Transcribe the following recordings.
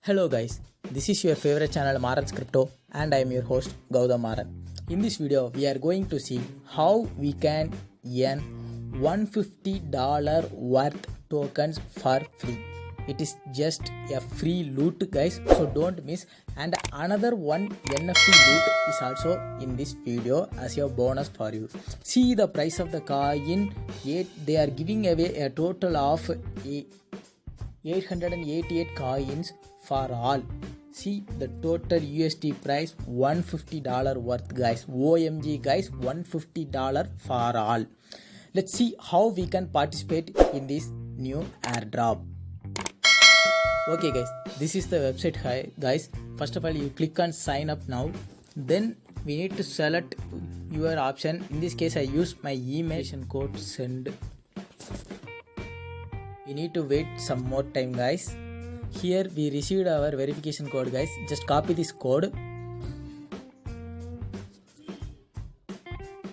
Hello guys, this is your favorite channel Maran's Crypto and I am your host Gautam Maran. In this video, we are going to see how we can earn $150 worth tokens for free. It is just a free loot guys, so don't miss. And another one NFT loot is also in this video as a bonus for you. See the price of the coin. They are giving away a total of 888 coins for all. See the total USD price $150 worth guys. OMG guys, $150 for all. Let's see how we can participate in this new airdrop. Okay guys, this is the website guys. First of all, you click on sign up now. Then we need to select your option. In this case I use my email code send. We need to wait some more time guys. Here we received our verification code guys. Just copy this code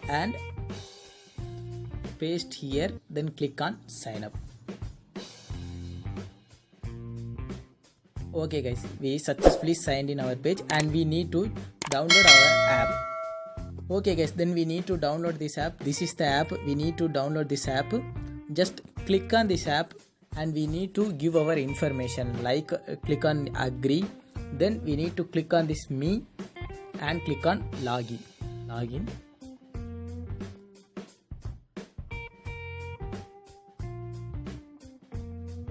and paste here, then click on sign up. Okay guys, we successfully signed in our page and we need to download our app. Okay guys, then we need to download this app. This is the app. We need to download this app. Just click on this app and we need to give our information, like click on agree. Then we need to click on this me and click on login.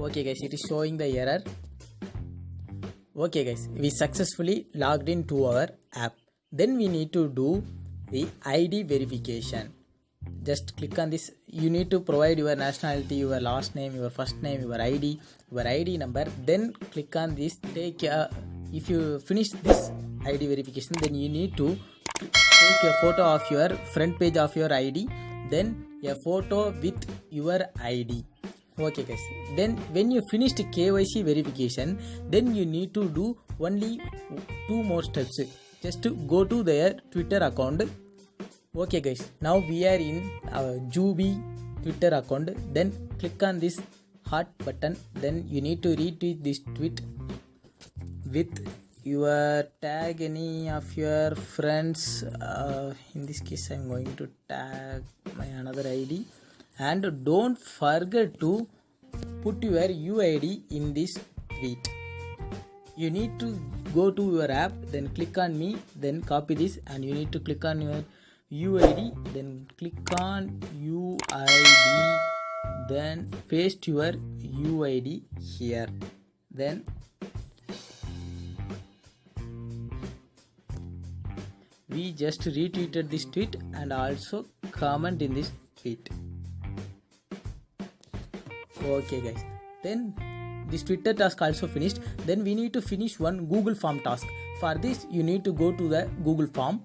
Okay guys, it is showing the error. Okay guys, we successfully logged into our app. Then we need to do the ID verification. Just click on this. You need to provide your nationality, your last name, your first name, your ID number. Then click on this. If you finish this ID verification, then you need to take a photo of your front page of your ID, then a photo with your ID. Okay guys, then when you finished KYC verification, then you need to do only 2 more steps. Just to go to their Twitter account. Okay guys, now we are in our Jubi Twitter account. Then click on this heart button. Then you need to retweet this tweet with your tag any of your friends. In this case I am going to tag my another ID. And don't forget to put your UID in this tweet. You need to go to your app, then click on me, then copy this, and you need to click on your UID, then click on UID, then paste your UID here. Then we just retweeted this tweet and also comment in this tweet. Okay guys, then this Twitter task also finished. Then we need to finish one Google form task. For this you need to go to the Google form.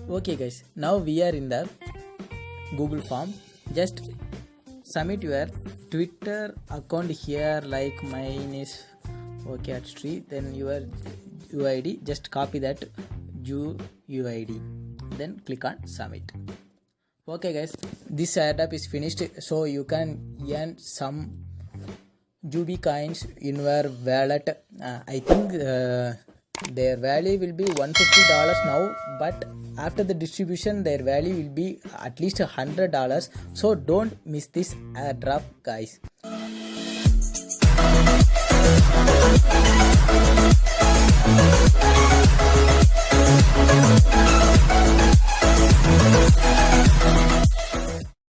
Okay guys, now we are in the Google form. Just submit your Twitter account here, like mine is OKAtStree. Then your UID, just copy that UID, then click on submit. Okay guys, this airdrop is finished, so you can earn some Jubi coins in your wallet. I think their value will be $150 now, but after the distribution their value will be at least $100. So don't miss this airdrop guys.